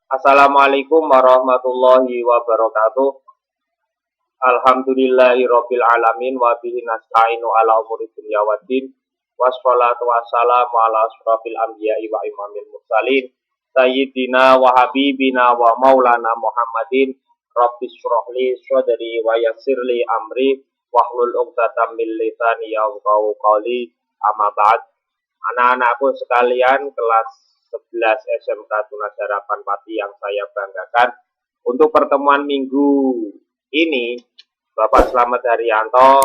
Assalamualaikum warahmatullahi wabarakatuh. Alhamdulillahirabbil alamin wa bihi nasta'inu ala umuri dunya waddin. Wassalatu wassalamu ala asyrofil anbiya'i wa imamil mursalin sayyidina wa habibina wa maulana Muhammadin. Rabbis shrahli sadri wa yassirli amri wahlul 'uqdatam min lisani yafqahu qawli. Amma ba'd. Anak-anakku sekalian, kelas 11 SMK Tunas Harapan Pati yang saya banggakan, untuk pertemuan minggu ini, Bapak Slamet Haryanto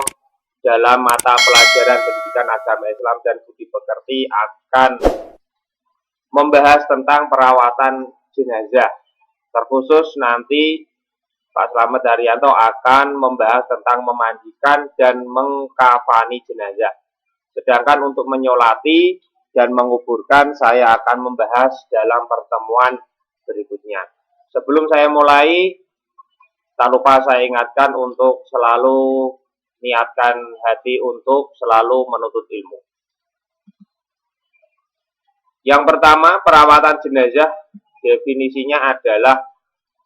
dalam mata pelajaran Pendidikan Agama Islam dan Budi Pekerti akan membahas tentang perawatan jenazah. Terkhusus nanti Pak Slamet Haryanto akan membahas tentang memandikan dan mengkafani jenazah. Sedangkan untuk menyolati dan menguburkan saya akan membahas dalam pertemuan berikutnya. Sebelum saya mulai, tak lupa saya ingatkan untuk selalu niatkan hati untuk selalu menuntut ilmu. Yang pertama, perawatan jenazah definisinya adalah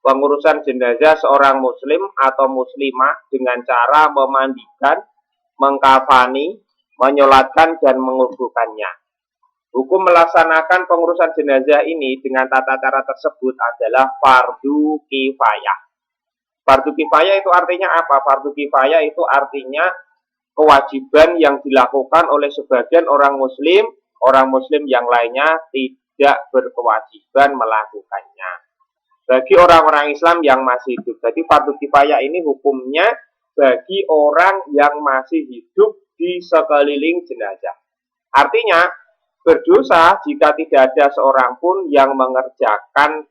pengurusan jenazah seorang muslim atau muslimah dengan cara memandikan, mengkafani, menyolatkan dan menguburkannya. Hukum melaksanakan pengurusan jenazah ini dengan tata cara tersebut adalah fardu kifayah. Fardu kifayah itu artinya apa? Fardu kifayah itu artinya kewajiban yang dilakukan oleh sebagian orang muslim yang lainnya tidak berkewajiban melakukannya. Bagi orang-orang Islam yang masih hidup. Jadi fardu kifayah ini hukumnya bagi orang yang masih hidup di sekeliling jenazah. Artinya, berdosa jika tidak ada seorang pun yang mengerjakan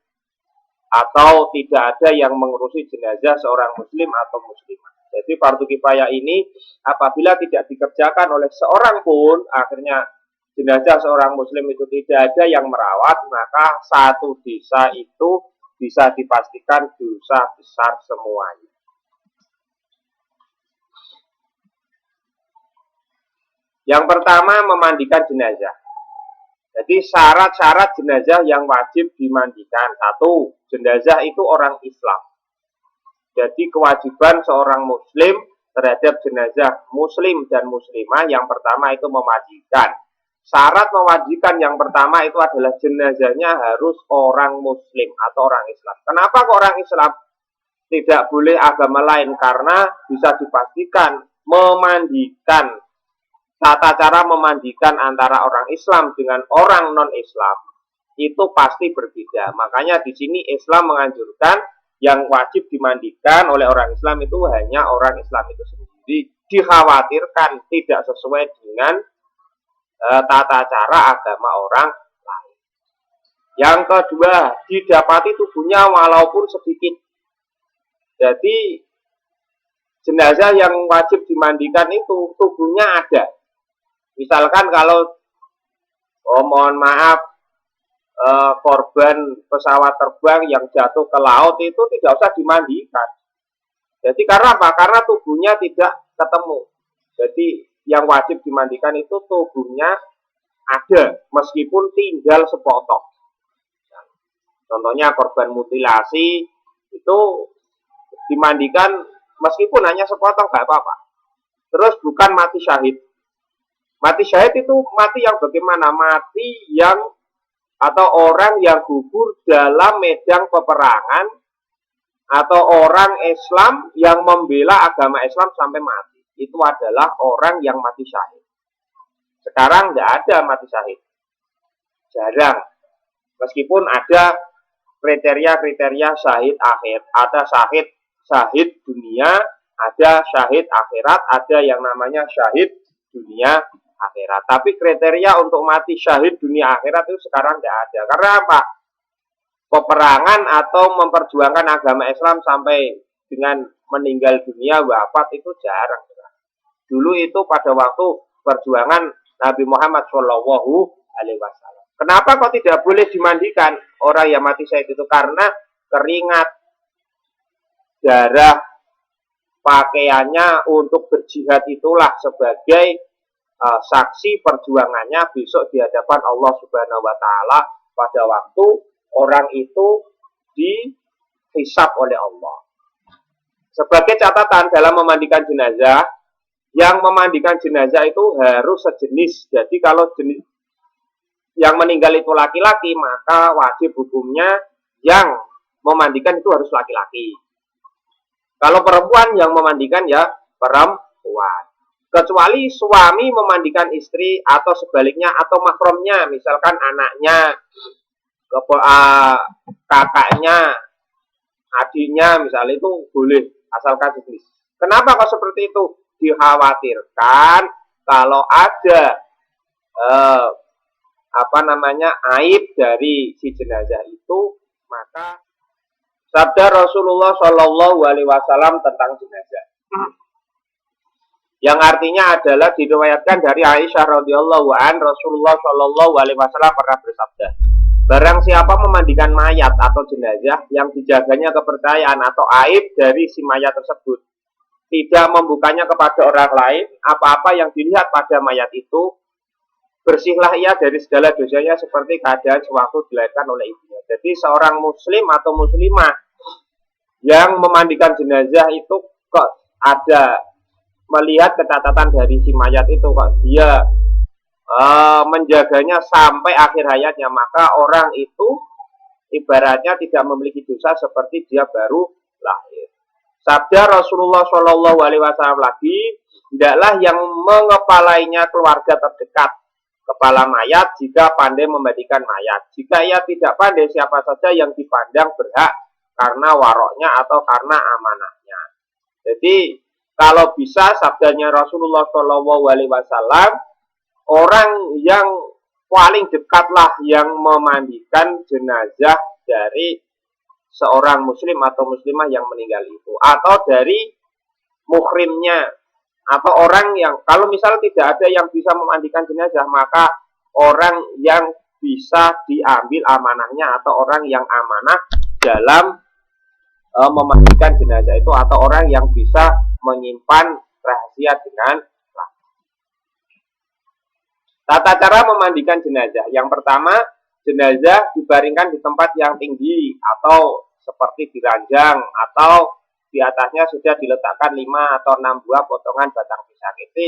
atau tidak ada yang mengurusi jenazah seorang muslim atau muslimah. Jadi fardu kifayah ini apabila tidak dikerjakan oleh seorang pun, akhirnya jenazah seorang muslim itu tidak ada yang merawat, maka satu desa itu bisa dipastikan dosa besar semuanya. Yang pertama, memandikan jenazah. Jadi syarat-syarat jenazah yang wajib dimandikan. Satu, jenazah itu orang Islam. Jadi kewajiban seorang muslim terhadap jenazah muslim dan muslimah yang pertama itu memandikan. Syarat memandikan yang pertama itu adalah jenazahnya harus orang muslim atau orang Islam. Kenapa kok orang Islam? Tidak boleh agama lain karena bisa dipastikan memandikan. Tata cara memandikan antara orang Islam dengan orang non-Islam itu pasti berbeda. Makanya di sini Islam menganjurkan yang wajib dimandikan oleh orang Islam itu hanya orang Islam itu sendiri. Dikhawatirkan tidak sesuai dengan tata cara agama orang lain. Yang kedua, didapati tubuhnya walaupun sedikit. Jadi jenazah yang wajib dimandikan itu tubuhnya ada. Misalkan kalau, mohon maaf, korban pesawat terbang yang jatuh ke laut itu tidak usah dimandikan. Jadi karena apa? Karena tubuhnya tidak ketemu. Jadi yang wajib dimandikan itu tubuhnya ada, meskipun tinggal sepotong. Contohnya korban mutilasi itu dimandikan meskipun hanya sepotong, nggak apa-apa. Terus bukan mati syahid. Mati syahid itu mati yang bagaimana? Mati yang atau orang yang gugur dalam medan peperangan atau orang Islam yang membela agama Islam sampai mati. Itu adalah orang yang mati syahid. Sekarang tidak ada mati syahid. Jarang. Meskipun ada kriteria-kriteria syahid akhir. Ada syahid dunia, ada syahid akhirat, ada yang namanya syahid dunia akhirat. Tapi kriteria untuk mati syahid dunia akhirat itu sekarang tidak ada. Karena apa? Peperangan atau memperjuangkan agama Islam sampai dengan meninggal dunia wafat itu jarang. Dulu itu pada waktu perjuangan Nabi Muhammad SAW. Kenapa kok tidak boleh dimandikan orang yang mati syahid itu? Karena keringat, darah, pakaiannya untuk berjihad itulah sebagai saksi perjuangannya besok di hadapan Allah Subhanahu wa Ta'ala pada waktu orang itu dihisab oleh Allah. Sebagai catatan dalam memandikan jenazah, yang memandikan jenazah itu harus sejenis. Jadi kalau jenis yang meninggal itu laki-laki, maka wajib hukumnya yang memandikan itu harus laki-laki. Kalau perempuan yang memandikan ya perempuan. Kecuali suami memandikan istri atau sebaliknya atau mahramnya, misalkan anaknya, kakaknya, adiknya misalnya itu boleh asalkan sejenis. Kenapa kok seperti itu? Dikhawatirkan kalau ada aib dari si jenazah itu, maka sabda Rasulullah Shallallahu Alaihi Wasallam tentang jenazah, yang artinya adalah diriwayatkan dari Aisyah radhiyallahu an, Rasulullah Shallallahu Alaihi Wasallam pernah bersabda, barang siapa memandikan mayat atau jenazah yang dijaganya kepercayaan atau aib dari si mayat tersebut, tidak membukanya kepada orang lain, apa-apa yang dilihat pada mayat itu, bersihlah ia dari segala dosanya seperti keadaan sewaktu dilahirkan oleh ibunya. Jadi seorang muslim atau muslimah yang memandikan jenazah itu kok ada melihat catatan dari si mayat itu, kok dia menjaganya sampai akhir hayatnya, maka orang itu ibaratnya tidak memiliki dosa seperti dia baru lahir. Sabda Rasulullah Shallallahu Alaihi Wasallam lagi, hendaklah yang mengepalainya keluarga terdekat kepala mayat jika pandai memandikan mayat. Jika ia tidak pandai, siapa saja yang dipandang berhak karena waroknya atau karena amanahnya. Jadi kalau bisa sabdanya Rasulullah Shallallahu Alaihi Wasallam, orang yang paling dekatlah yang memandikan jenazah dari seorang muslim atau muslimah yang meninggal itu, atau dari muhrimnya, atau orang yang, kalau misal tidak ada yang bisa memandikan jenazah, maka orang yang bisa diambil amanahnya atau orang yang amanah dalam memandikan jenazah itu, atau orang yang bisa menyimpan rahasia dengan tata cara memandikan jenazah. Yang pertama, jenazah dibaringkan di tempat yang tinggi atau seperti di ranjang, atau di atasnya sudah diletakkan 5 atau 6 buah potongan batang pisang. Ini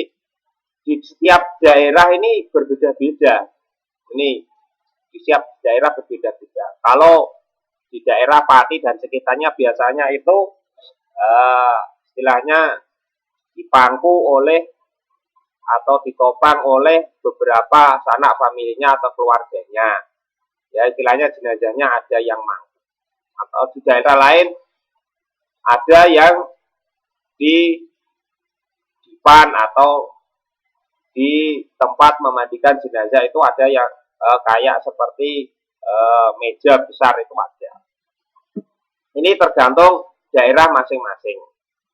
di setiap daerah ini berbeda-beda. Ini di setiap daerah berbeda-beda. Kalau di daerah Pati dan sekitarnya biasanya itu istilahnya dipangku oleh atau ditopang oleh beberapa sanak familinya atau keluarganya. Ya, istilahnya jenazahnya ada yang mangku. Atau di daerah lain ada yang di dipan atau di tempat memandikan jenazah itu ada yang kayak seperti meja besar itu ada. Ini tergantung daerah masing-masing.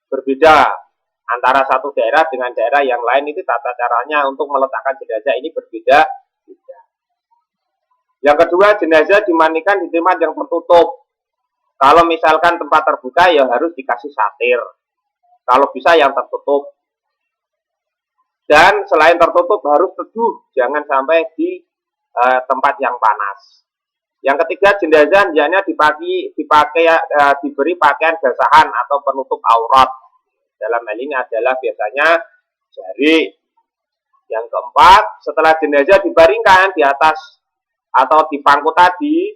Berbeda antara satu daerah dengan daerah yang lain, itu tata caranya untuk meletakkan jenazah ini berbeda. Yang kedua, jenazah dimandikan di tempat yang tertutup. Kalau misalkan tempat terbuka ya harus dikasih satir. Kalau bisa yang tertutup. Dan selain tertutup harus teduh, jangan sampai di tempat yang panas. Yang ketiga, jenazah hendaknya diberi pakaian basahan atau penutup aurat. Dalam hal ini adalah biasanya jari. Yang keempat, setelah jenazah dibaringkan di atas atau di pangku tadi,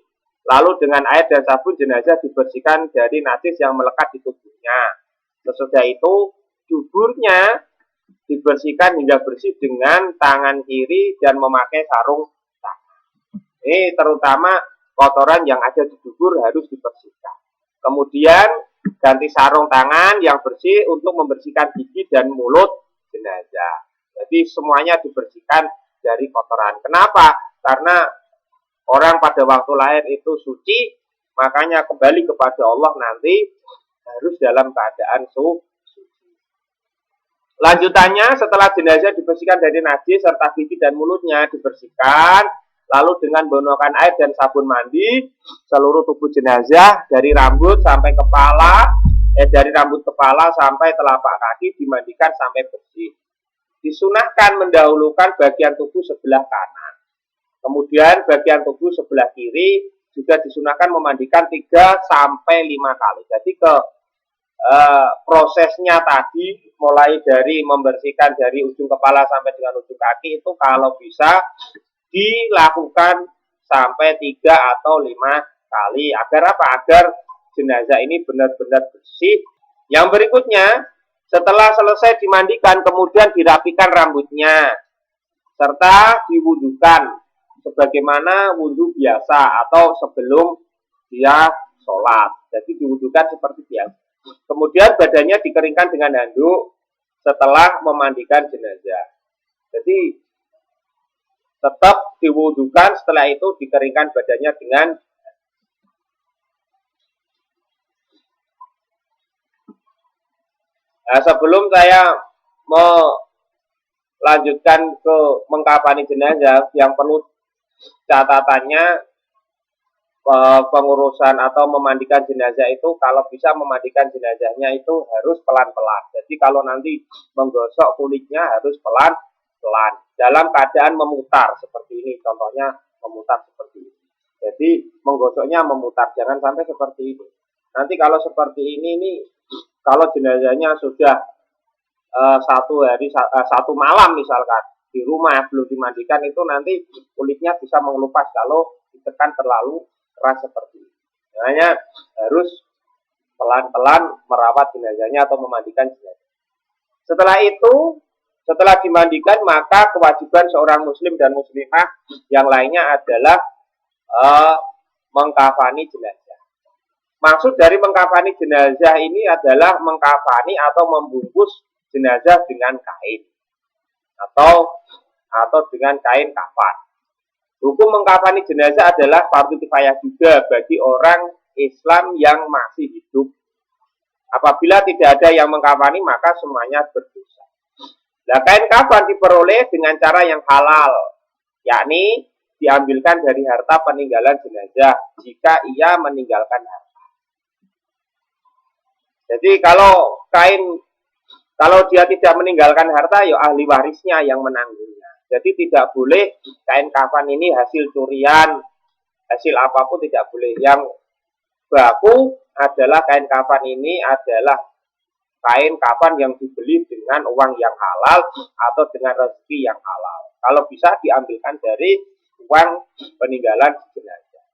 lalu dengan air dan sabun jenazah dibersihkan dari najis yang melekat di tubuhnya. Sesudah itu, duburnya dibersihkan hingga bersih dengan tangan kiri dan memakai sarung tangan. Ini terutama kotoran yang ada di dubur harus dibersihkan. Kemudian ganti sarung tangan yang bersih untuk membersihkan gigi dan mulut jenazah. Jadi semuanya dibersihkan dari kotoran. Kenapa? Karena orang pada waktu lahir itu suci, makanya kembali kepada Allah nanti harus dalam keadaan suci. Lanjutannya, setelah jenazah dibersihkan dari najis serta gigi dan mulutnya dibersihkan, lalu dengan menggunakan air dan sabun mandi seluruh tubuh jenazah dari rambut sampai kepala, dari rambut kepala sampai telapak kaki dimandikan sampai bersih. Disunahkan mendahulukan bagian tubuh sebelah kanan, kemudian bagian tubuh sebelah kiri juga disunahkan memandikan 3 sampai 5 kali. Jadi prosesnya tadi mulai dari membersihkan dari ujung kepala sampai dengan ujung kaki itu kalau bisa dilakukan sampai 3 atau 5 kali. Agar apa? Agar jenazah ini benar-benar bersih. Yang berikutnya, setelah selesai dimandikan, kemudian dirapikan rambutnya, serta diwudukan, sebagaimana wudhu biasa atau sebelum dia sholat. Jadi diwudukan seperti biasa. Kemudian badannya dikeringkan dengan handuk setelah memandikan jenazah. Jadi tetap diwudukan, setelah itu dikeringkan badannya dengan sebelum saya melanjutkan ke mengkafani jenazah, yang perlu catatannya, pengurusan atau memandikan jenazah itu kalau bisa memandikan jenazahnya itu harus pelan-pelan. Jadi kalau nanti menggosok kulitnya harus pelan-pelan dalam keadaan memutar seperti ini, contohnya memutar seperti ini. Jadi menggosoknya memutar, jangan sampai seperti ini. Nanti kalau seperti ini kalau jenazahnya sudah 1 malam misalkan di rumah belum dimandikan, itu nanti kulitnya bisa mengelupas kalau ditekan terlalu keras seperti ini. Makanya harus pelan-pelan merawat jenazahnya atau memandikan jenazah. Setelah itu, setelah dimandikan, maka kewajiban seorang muslim dan muslimah yang lainnya adalah mengkafani jenazah. Maksud dari mengkafani jenazah ini adalah mengkafani atau membungkus jenazah dengan kain atau dengan kain kafan. Hukum mengkafani jenazah adalah fardu kifayah juga bagi orang Islam yang masih hidup. Apabila tidak ada yang mengkafani, maka semuanya berdosa. Nah, kain kafan diperoleh dengan cara yang halal, yakni diambilkan dari harta peninggalan jenazah jika ia meninggalkan harta. Jadi kalau dia tidak meninggalkan harta, ya ahli warisnya yang menanggungnya. Jadi tidak boleh kain kafan ini hasil curian, hasil apapun tidak boleh. Yang baku adalah kain kafan ini adalah kain kafan yang dibeli dengan uang yang halal atau dengan rezeki yang halal. Kalau bisa diambilkan dari uang peninggalan jenazah.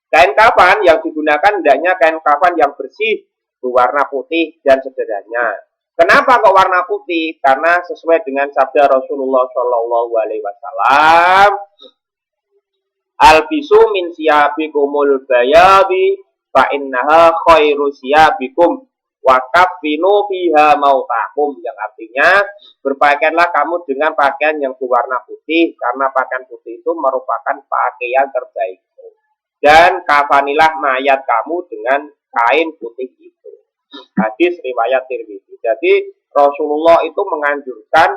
Kain kafan yang digunakan hendaknya kain kafan yang bersih, berwarna putih dan sederhana. Kenapa kok warna putih? Karena sesuai dengan sabda Rasulullah Shallallahu Alaihi Wasallam, albisu min siyabikumul bayadi fa innaha khairu siyabikum wa kafinu fiha mautakum, yang artinya berpakaianlah kamu dengan pakaian yang berwarna putih karena pakaian putih itu merupakan pakaian terbaik, dan kafanilah mayat kamu dengan kain putih itu. Hadis riwayat Tirmidzi. Jadi Rasulullah itu menganjurkan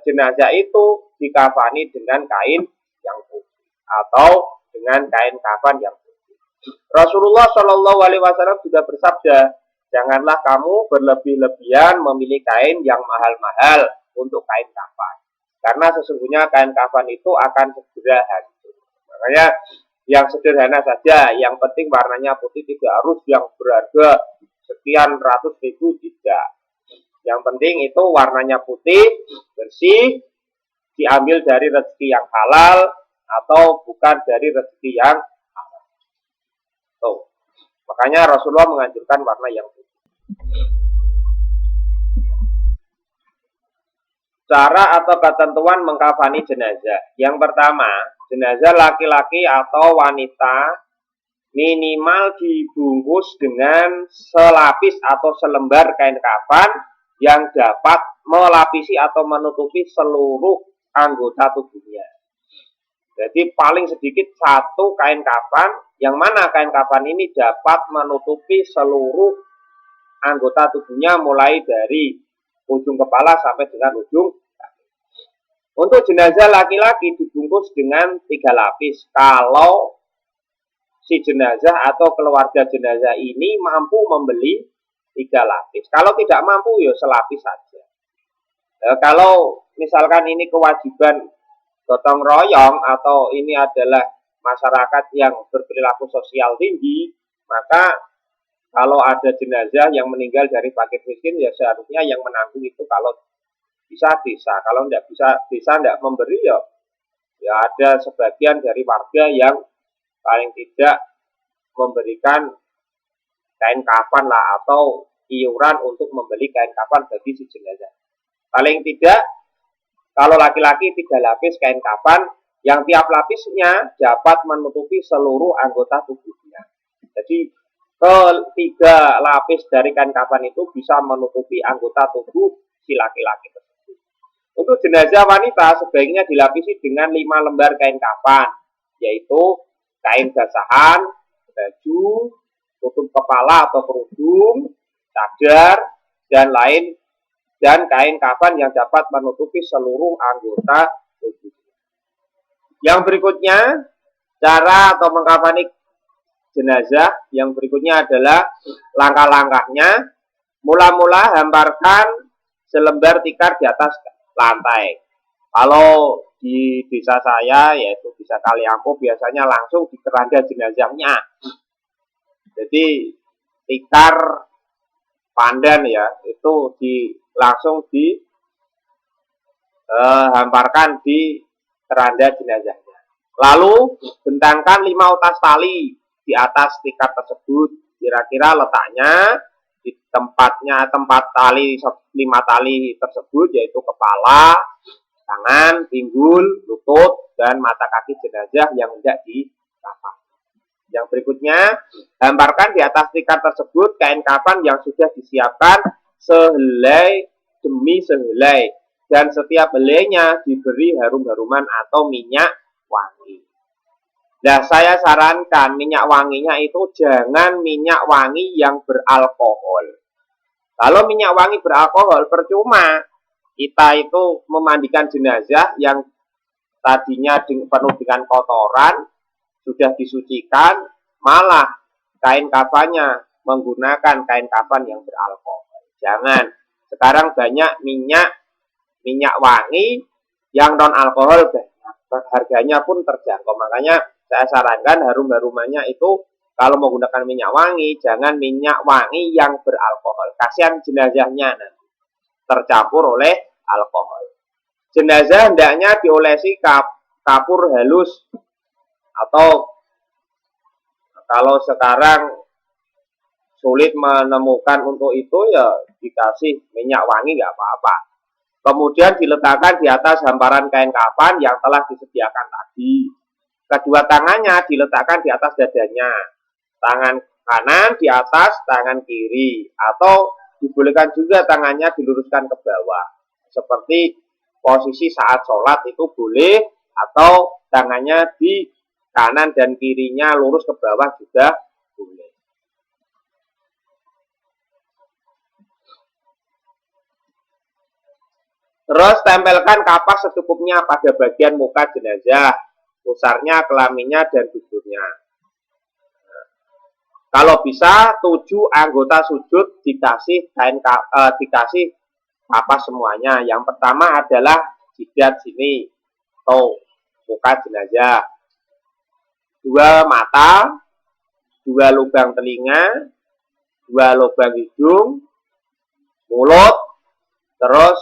jenazah itu dikafani dengan kain yang putih atau dengan kain kafan yang putih. Rasulullah Shallallahu Alaihi Wasallam juga bersabda, janganlah kamu berlebih-lebihan memilih kain yang mahal-mahal untuk kain kafan, karena sesungguhnya kain kafan itu akan segera hancur. Makanya yang sederhana saja, yang penting warnanya putih, tidak harus yang berharga sekian ratus ribu, tidak. Yang penting itu warnanya putih, bersih, diambil dari rezeki yang halal atau bukan dari rezeki yang haram. Tuh. Makanya Rasulullah menganjurkan warna yang putih. Cara atau ketentuan mengkafani jenazah. Yang pertama, jenazah laki-laki atau wanita minimal dibungkus dengan selapis atau selembar kain kafan yang dapat melapisi atau menutupi seluruh anggota tubuhnya. Jadi paling sedikit 1 kain kafan, yang mana kain kafan ini dapat menutupi seluruh anggota tubuhnya mulai dari ujung kepala sampai dengan ujung kaki. Untuk jenazah laki-laki dibungkus dengan 3 lapis. Kalau si jenazah atau keluarga jenazah ini mampu membeli 3 lapis. Kalau tidak mampu, ya selapis saja. Kalau misalkan ini kewajiban gotong royong atau ini adalah masyarakat yang berperilaku sosial tinggi, maka kalau ada jenazah yang meninggal dari fakir miskin, ya seharusnya yang menanggung itu kalau bisa desa. Kalau tidak bisa desa, tidak memberi, ya ada sebagian dari warga yang paling tidak memberikan kain kafan lah, atau iuran untuk membeli kain kafan bagi si jenazah. Paling tidak, kalau laki-laki 3 lapis kain kafan, yang tiap lapisnya dapat menutupi seluruh anggota tubuhnya. Jadi, 3 lapis dari kain kafan itu bisa menutupi anggota tubuh si laki-laki tersebut. Untuk jenazah wanita sebaiknya dilapisi dengan 5 lembar kain kafan, yaitu kain basahan, baju, tutup kepala atau kerudung, cadar, dan lain, dan kain kafan yang dapat menutupi seluruh anggota tubuh. Yang berikutnya, cara atau mengkafani jenazah yang berikutnya adalah langkah-langkahnya. Mula-mula hamparkan selembar tikar di atas lantai. Kalau di desa saya, yaitu desa Kaliangko, biasanya langsung di keranda jenazahnya. Jadi tikar pandan ya, itu langsung hamparkan di keranda jenazahnya. Lalu bentangkan 5 utas tali di atas tikar tersebut. Kira-kira letaknya di tempat tali 5 tali tersebut, yaitu kepala, tangan, pinggul, lutut, dan mata kaki jenazah yang hendak dikafan. Yang berikutnya, hamparkan di atas tikar tersebut kain kafan yang sudah disiapkan sehelai demi sehelai, dan setiap helainya diberi harum-haruman atau minyak wangi. Nah, saya sarankan minyak wanginya itu jangan minyak wangi yang beralkohol. Kalau minyak wangi beralkohol, percuma kita itu memandikan jenazah yang tadinya penuh dengan kotoran, sudah disucikan, malah kain kafannya menggunakan kain kafan yang beralkohol. Jangan. Sekarang banyak minyak wangi yang non alkohol banyak, harganya pun terjangkau. Makanya saya sarankan harum-harumannya itu kalau menggunakan minyak wangi, jangan minyak wangi yang beralkohol. Kasihan jenazahnya nanti tercampur oleh alkohol. Jenazah hendaknya diolesi kapur halus, atau kalau sekarang sulit menemukan untuk itu, ya dikasih minyak wangi nggak apa-apa. Kemudian diletakkan di atas hamparan kain kafan yang telah disediakan tadi. Kedua tangannya diletakkan di atas dadanya. Tangan kanan di atas tangan kiri. Atau dibolehkan juga tangannya diluruskan ke bawah. Seperti posisi saat sholat itu boleh. Atau tangannya di kanan dan kirinya lurus ke bawah juga boleh. Terus tempelkan kapas secukupnya pada bagian muka jenazah, pusarnya, kelaminnya, dan duduknya. Kalau bisa 7 anggota sujud dikasih kapas semuanya. Yang pertama adalah jidat sini, atau muka jenazah. 2 mata, 2 lubang telinga, 2 lubang hidung, mulut, terus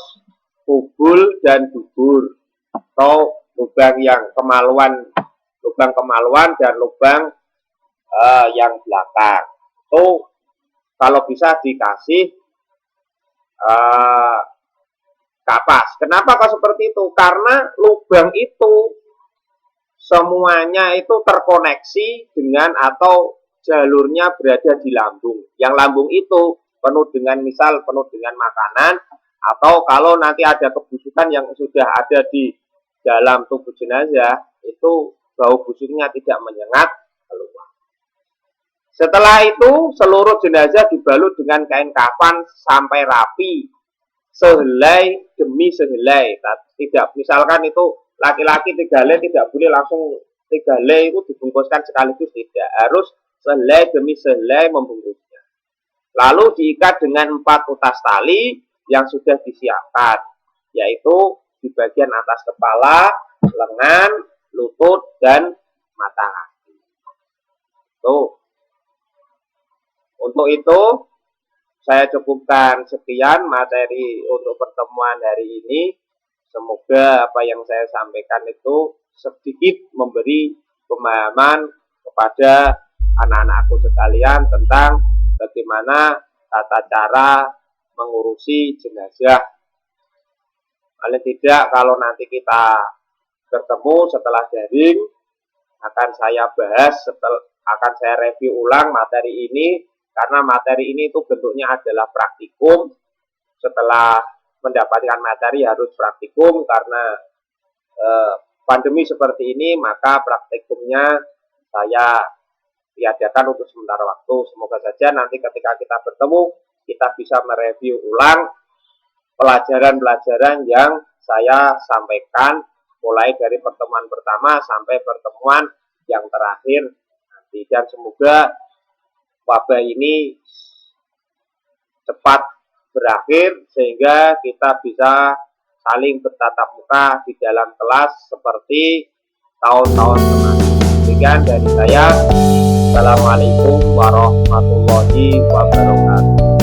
kubul dan dubur, atau lubang kemaluan dan lubang yang belakang. Itu kalau bisa dikasih kapas. Kenapa kok seperti itu? Karena lubang itu semuanya itu terkoneksi dengan atau jalurnya berada di lambung. Yang lambung itu penuh dengan makanan, atau kalau nanti ada kebusukan yang sudah ada di dalam tubuh jenazah, itu bau busuknya tidak menyengat keluar. Setelah itu, seluruh jenazah dibalut dengan kain kafan sampai rapi, sehelai demi sehelai. Tidak, misalkan itu laki-laki 3 helai, tidak boleh langsung 3 helai itu dibungkuskan sekaligus, tidak. Harus sehelai demi sehelai membungkusnya. Lalu diikat dengan 4 utas tali yang sudah disiapkan, yaitu di bagian atas kepala, lengan, lutut, dan matahari. Tuh. Untuk itu saya cukupkan sekian materi untuk pertemuan hari ini. Semoga apa yang saya sampaikan itu sedikit memberi pemahaman kepada anak-anakku sekalian tentang bagaimana tata cara mengurusi jenazah. Paling tidak kalau nanti kita bertemu setelah daring, akan saya bahas, akan saya review ulang materi ini, karena materi ini itu bentuknya adalah praktikum. Setelah mendapatkan materi harus praktikum, karena pandemi seperti ini, maka praktikumnya saya tiadakan untuk sementara waktu. Semoga saja nanti ketika kita bertemu, kita bisa mereview ulang pelajaran-pelajaran yang saya sampaikan, mulai dari pertemuan pertama sampai pertemuan yang terakhir nanti. Dan semoga wabah ini cepat berakhir, sehingga kita bisa saling bertatap muka di dalam kelas seperti tahun-tahun kemarin. Demikian dari saya. Assalamualaikum warahmatullahi wabarakatuh.